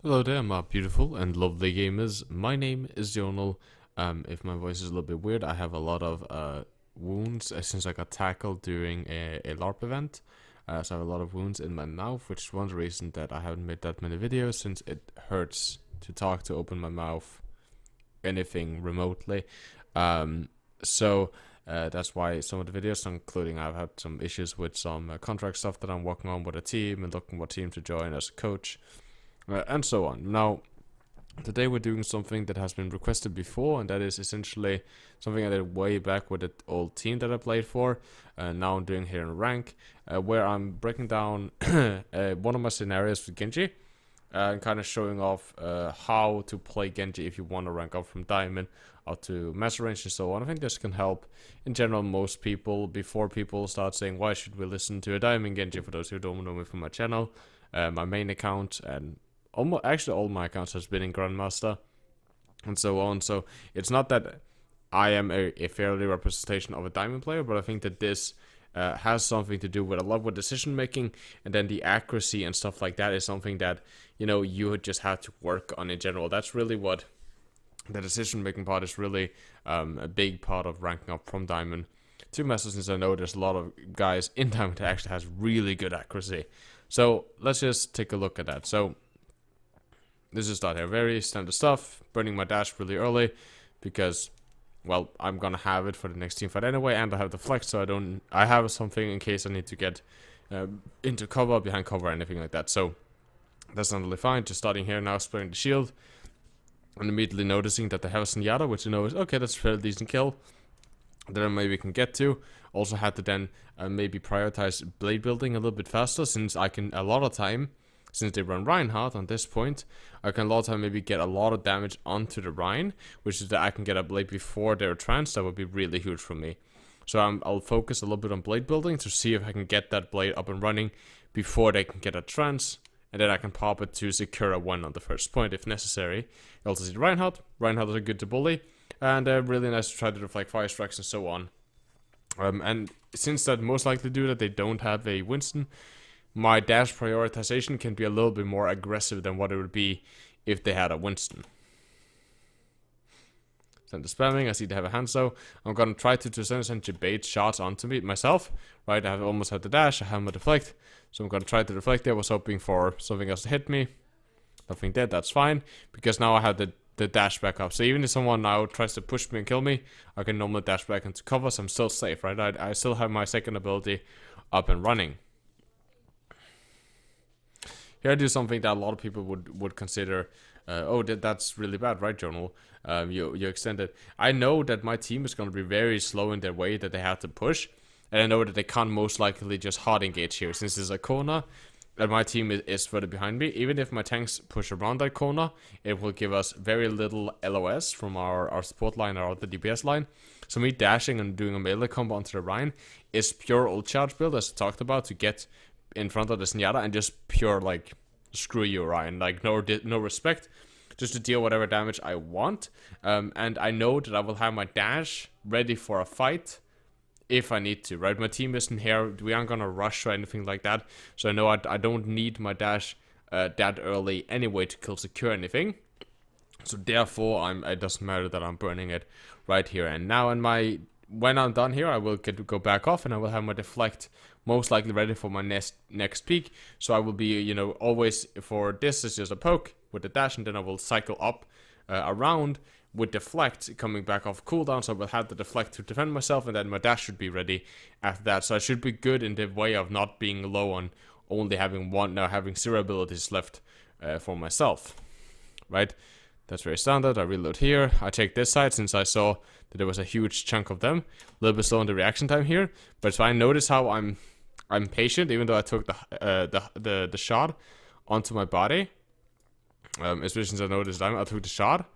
Hello there, my beautiful and lovely gamers. My name is Jonal. If my voice is a little bit weird, I have a lot of wounds since I got tackled during a LARP event. So I have a lot of wounds in my mouth, which is one reason that I haven't made that many videos, since it hurts to talk, to open my mouth, anything remotely. So that's why some of the videos, including I've had some issues with some contract stuff that I'm working on with a team and looking what team to join as a coach. And so on. Now, today we're doing something that has been requested before, and that is essentially something I did way back with the old team that I played for. Now I'm doing here in rank, where I'm breaking down one of my scenarios with Genji, and kind of showing off how to play Genji if you want to rank up from Diamond up to Master Range and so on. I think this can help, in general, most people, before people start saying, why should we listen to a Diamond Genji, for those who don't know me from my channel. My main account and actually all my accounts has been in Grandmaster and so on. So it's not that I am a fairly representation of a Diamond player, but I think that this has something to do with a lot with decision making, and then the accuracy and stuff like that is something that you would just have to work on in general. That's really what the decision making part is, really a big part of ranking up from Diamond to Master, since I know there's a lot of guys in Diamond that actually has really good accuracy. So let's just take a look at that. So this is start here, very standard stuff. Burning my dash really early because, well, I'm gonna have it for the next team fight anyway, and I have the flex, so I have something in case I need to get into cover, behind cover, anything like that. So that's not really fine. Just starting here now, spraying the shield, and immediately noticing that they have a Zenyatta, which I know is okay. That's a fairly decent kill that I maybe can get to. Also had to then maybe prioritize blade building a little bit faster, since I can a lot of time. Since they run Reinhardt on this point, I can a lot of time maybe get a lot of damage onto the Rein, which is that I can get a blade before they're trans. That would be really huge for me. So I'll focus a little bit on blade building to see if I can get that blade up and running before they can get a trans, and then I can pop it to secure a 1 on the first point if necessary. You also see the Reinhardt. Reinhardt is good to bully, and really nice to try to deflect fire strikes and so on. And since that most likely do that, they don't have a Winston, my dash prioritization can be a little bit more aggressive than what it would be if they had a Winston. Send the spamming, I see they have a Hanzo. I'm gonna try to essentially bait shots onto me myself. Right, I almost have the dash, I have my deflect. So I'm gonna try to deflect there, was hoping for something else to hit me. Nothing did, that's fine. Because now I have the dash back up. So even if someone now tries to push me and kill me, I can normally dash back into cover, so I'm still safe, right? I still have my second ability up and running. Here I do something that a lot of people would consider, oh, that's really bad, right, Jonal? You extended. I know that my team is going to be very slow in their way that they have to push, and I know that they can't most likely just hard engage here, since there's a corner, and my team is further behind me. Even if my tanks push around that corner, it will give us very little LOS from our support line or the DPS line. So me dashing and doing a melee combo onto the Rhine is pure ult charge build, as I talked about, to get in front of the Zenyatta and just pure, like, screw you, Ryan. Like, no respect, just to deal whatever damage I want. And I know that I will have my dash ready for a fight if I need to, right? My team isn't here, we aren't gonna rush or anything like that, so I know I don't need my dash that early anyway to kill secure anything. So therefore, it doesn't matter that I'm burning it right here and now. And when I'm done here, I will go back off, and I will have my deflect most likely ready for my next peak. So I will be, always, for this is just a poke with the dash, and then I will cycle up around with deflect coming back off cooldown. So I will have the deflect to defend myself, and then my dash should be ready after that. So I should be good in the way of not being low on only having having 0 abilities left for myself, right? That's very standard. I reload here. I check this side since I saw that there was a huge chunk of them. A little bit slow in the reaction time here, but so I notice how I'm patient, even though I took the shot onto my body. Especially since I noticed I took the shot,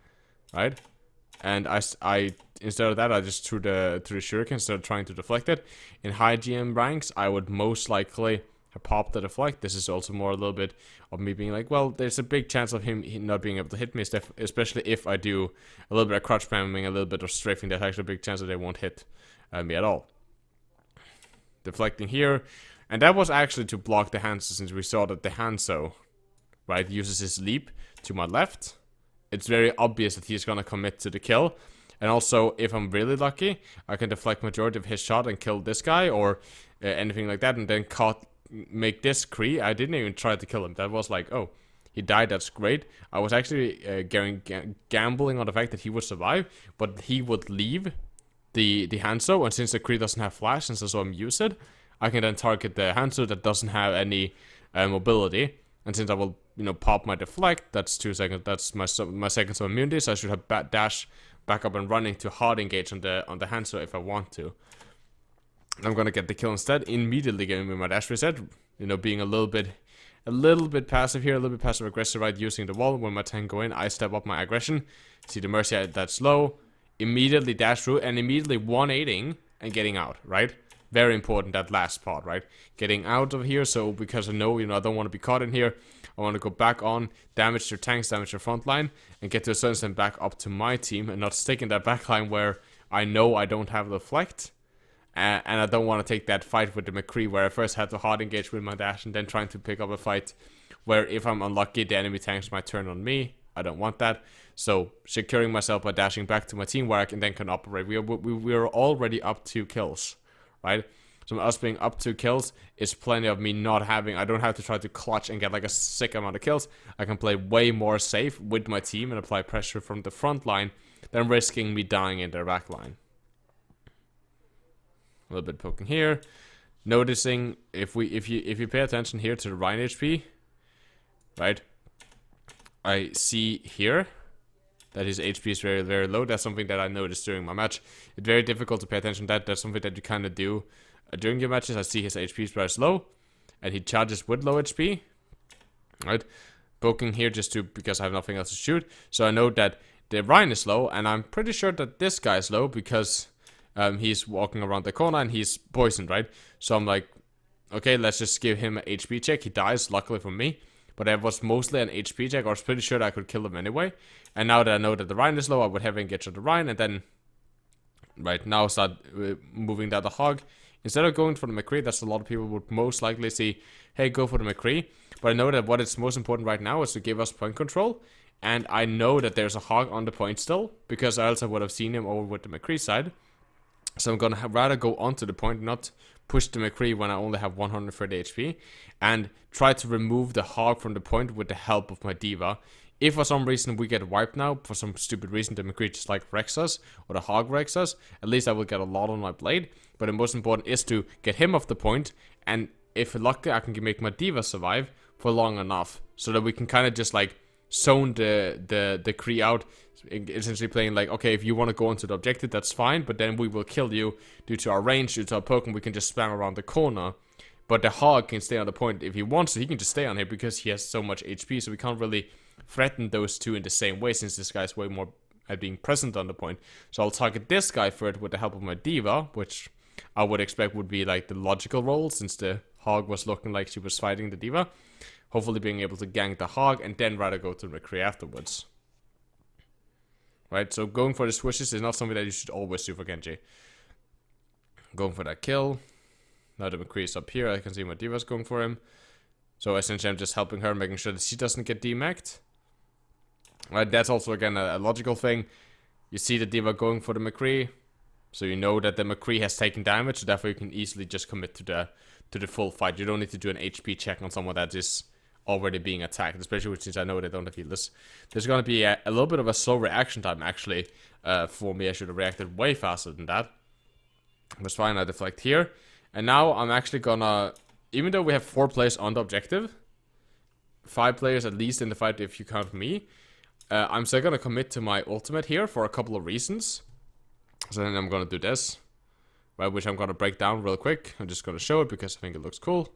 right? And I instead of that, I just threw the shuriken instead of trying to deflect it. In high GM ranks, I would most likely have popped the deflect. This is also more a little bit of me being like, well, there's a big chance of him not being able to hit me, especially if I do a little bit of crouch spamming, a little bit of strafing. There's actually a big chance that they won't hit me at all. Deflecting here, and that was actually to block the Hanzo, since we saw that the Hanzo right, uses his leap to my left, it's very obvious that he's gonna commit to the kill. And also, if I'm really lucky, I can deflect majority of his shot and kill this guy or anything like that, and then make this Kree. I didn't even try to kill him. That was like, oh, he died, that's great. I was actually gambling on the fact that he would survive, but he would leave the Hanzo, and since the Kree doesn't have flash, since I saw him use it, I can then target the Hanzo that doesn't have any mobility. And since I will, pop my deflect, that's 2 seconds. That's my seconds of immunity. So I should have dash back up and running to hard engage on the Hanzo if I want to. I'm gonna get the kill instead, immediately giving me my dash reset. Being a little bit passive here, a little bit passive aggressive, right? Using the wall when my tank go in, I step up my aggression. See the Mercy that's low. Immediately dash through and immediately 180ing and getting out, right? Very important, that last part, right? Getting out of here, so because I know, I don't want to be caught in here. I want to go back on, damage their tanks, damage their front line, and get to a certain extent back up to my team and not stick in that back line where I know I don't have the deflect. And I don't want to take that fight with the McCree where I first had to hard engage with my dash and then trying to pick up a fight where if I'm unlucky, the enemy tanks might turn on me. I don't want that. So securing myself by dashing back to my team where I can operate. We are already up 2 kills, right? So us being up 2 kills is plenty of me not having. I don't have to try to clutch and get like a sick amount of kills. I can play way more safe with my team and apply pressure from the front line than risking me dying in their back line. A little bit poking here, noticing if you pay attention here to the Rhine HP, right? I see here that his HP is very, very low. That's something that I noticed during my match. It's very difficult to pay attention to that. That's something that you kind of do during your matches. I see his HP is very low, and he charges with low HP, right? Poking here just because I have nothing else to shoot. So I know that the Rhine is low, and I'm pretty sure that this guy is low because he's walking around the corner and he's poisoned, right? So I'm like, okay, let's just give him an HP check. He dies, luckily for me. But it was mostly an HP check. I was pretty sure that I could kill him anyway. And now that I know that the Rhine is low, I would have engaged on the Rhine. And then, right now, start moving down the Hog. Instead of going for the McCree, that's a lot of people would most likely see, hey, go for the McCree. But I know that what is most important right now is to give us point control. And I know that there's a Hog on the point still, because else I would have seen him over with the McCree side. So I'm going to rather go onto the point, not push the McCree when I only have 130 HP, and try to remove the Hog from the point with the help of my Diva. If for some reason we get wiped now, for some stupid reason the McCree just like wrecks us, or the Hog wrecks us, at least I will get a lot on my blade. But the most important is to get him off the point, and if lucky I can make my Diva survive for long enough, so that we can kind of just like zone the Kree out, essentially playing like, okay, if you want to go into the objective, that's fine, but then we will kill you due to our range, due to our poke, and we can just spam around the corner. But the Hog can stay on the point if he wants to. He can just stay on here because he has so much HP, so we can't really threaten those two in the same way, since this guy's way more at being present on the point. So I'll target this guy first with the help of my Diva, which I would expect would be like the logical role, since the Hog was looking like she was fighting the Diva. Hopefully being able to gank the Hog and then rather go to the McCree afterwards. Right, so going for the swishes is not something that you should always do for Genji. Going for that kill. Now the McCree is up here, I can see my Diva's going for him. So essentially I'm just helping her, making sure that she doesn't get demacked. Right, that's also again a logical thing. You see the Diva going for the McCree, so you know that the McCree has taken damage, so therefore you can easily just commit to the full fight. You don't need to do an HP check on someone that is already being attacked, especially since I know they don't have healers. There's going to be a little bit of a slow reaction time, actually, for me. I should have reacted way faster than that. That's fine, I deflect here. And now I'm actually gonna, even though we have 4 players on the objective, 5 players at least in the fight if you count me, I'm still gonna commit to my ultimate here for a couple of reasons. So then I'm gonna do this, right, which I'm gonna break down real quick. I'm just gonna show it because I think it looks cool.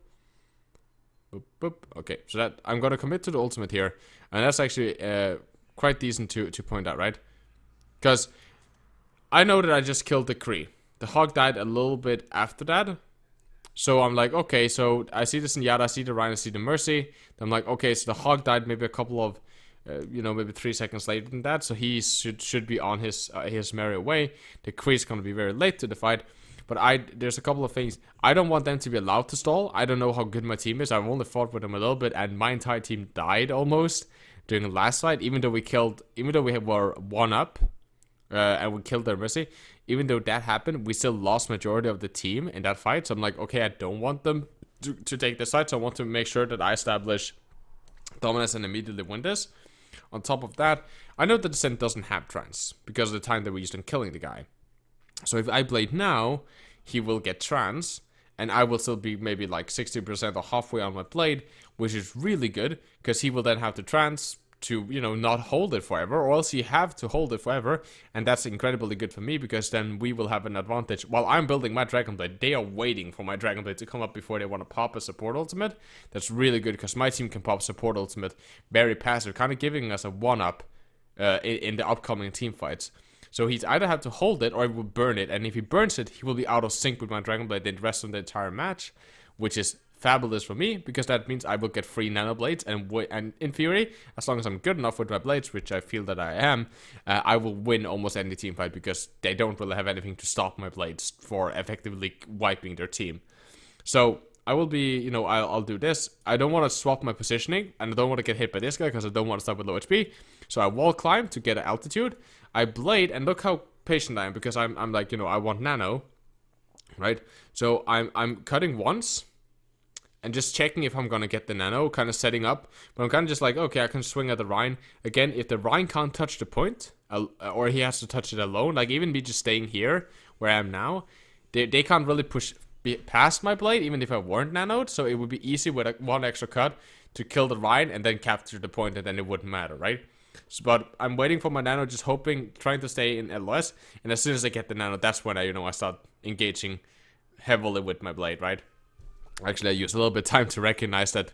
Boop, boop. Okay, so that I'm gonna commit to the ultimate here, and that's actually quite decent to point out, right? Because I know that I just killed the Kree. The Hog died a little bit after that, so I'm like, okay, so I see the Zenyatta, I see the Rhine, I see the Mercy. I'm like, okay, so the Hog died maybe a couple of, maybe 3 seconds later than that, so he should be on his merry way. The Kree is gonna be very late to the fight. But there's a couple of things. I don't want them to be allowed to stall. I don't know how good my team is. I've only fought with them a little bit, and my entire team died almost during the last fight. Even though we were 1-up, and we killed their Mercy. Even though that happened, we still lost majority of the team in that fight. So I'm like, okay, I don't want them to take this side. So I want to make sure that I establish dominance and immediately win this. On top of that, I know that the Descent doesn't have trance because of the time that we used on killing the guy. So if I blade now, he will get trance, and I will still be maybe like 60% or halfway on my blade, which is really good, because he will then have the trance to, you know, not hold it forever, or else you have to hold it forever, and that's incredibly good for me, because then we will have an advantage. While I'm building my Dragon Blade, they are waiting for my Dragon Blade to come up before they want to pop a support ultimate. That's really good, because my team can pop support ultimate very passive, kind of giving us a 1-up in the upcoming team fights. So he's either have to hold it, or he will burn it, and if he burns it, he will be out of sync with my Dragon Blade the rest of the entire match, which is fabulous for me, because that means I will get free nano blades, and in theory, as long as I'm good enough with my blades, which I feel that I am, I will win almost any team fight, because they don't really have anything to stop my blades for effectively wiping their team. So I will be, you know, I'll do this. I don't want to swap my positioning, and I don't want to get hit by this guy, because I don't want to start with low HP. So I wall climb to get an altitude. I blade, and look how patient I am, because I'm like, you know, I want nano, right? So I'm cutting once, and just checking if I'm gonna get the nano, kind of setting up. But I'm kind of just like, okay, I can swing at the Rhine. Again, if the Rhine can't touch the point, or he has to touch it alone, like even me just staying here, where I am now, they can't really push past my blade, even if I weren't nanoed. So it would be easy with one extra cut to kill the Rhine, and then capture the point, and then it wouldn't matter, right? So, but I'm waiting for my nano, just hoping, trying to stay in LOS, and as soon as I get the nano, that's when I start engaging heavily with my blade, right? Actually, I used a little bit of time to recognize that.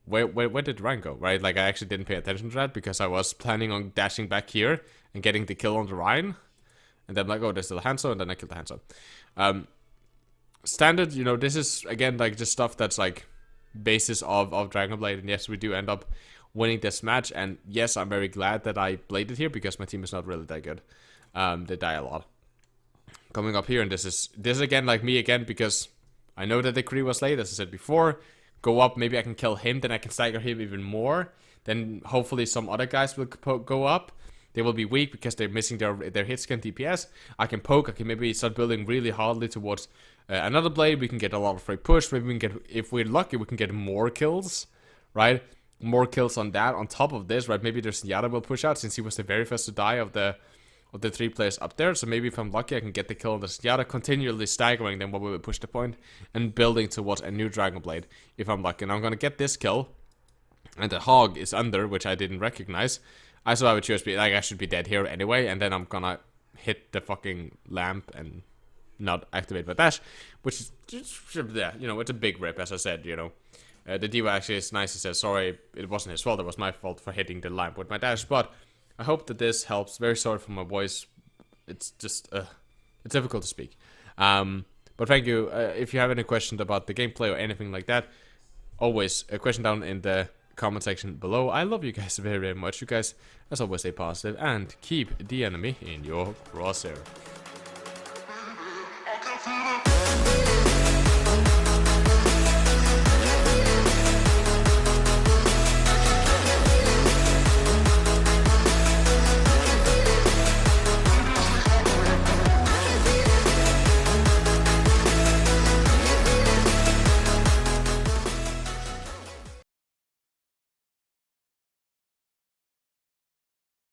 Where did Ryan go, right? Like, I actually didn't pay attention to that, because I was planning on dashing back here and getting the kill on the Ryan. And then I'm like, oh, there's still a Hanzo, and then I killed the Hanzo. Standard, you know, this is, again, like, just stuff that's, like, basis of Dragon Blade. And yes, we do end up winning this match. And yes, I'm very glad that I bladed here, because my team is not really that good. They die a lot. Coming up here, and this is again, like me again, because I know that the Kree was late, as I said before. Go up, maybe I can kill him, then I can stagger him even more. Then hopefully some other guys will go up. They will be weak because they're missing their hit scan DPS. I can poke, I can maybe start building really hardly towards another blade. We can get a lot of free push. Maybe we can get, if we're lucky, we can get more kills, right? More kills on that. On top of this, right? Maybe there's Yada will push out, since he was the very first to die of the 3 players up there. So maybe if I'm lucky, I can get the kill on the Yada, continually staggering them while we will push the point and building towards a new Dragon Blade if I'm lucky. And I'm gonna get this kill, and the Hog is under, which I didn't recognize. I still have a USB, like I should be dead here anyway, and then I'm gonna hit the fucking lamp and not activate my dash, which is just, yeah, you know, it's a big rip, as I said, you know. The Diva actually is nice. He says, sorry, it wasn't his fault, it was my fault for hitting the lamp with my dash, but I hope that this helps. Very sorry for my voice. It's just, it's difficult to speak. But thank you. If you have any questions about the gameplay or anything like that, always a question down in the comment section below. I love you guys very, very much. You guys, as always, stay positive and keep the enemy in your crosshair.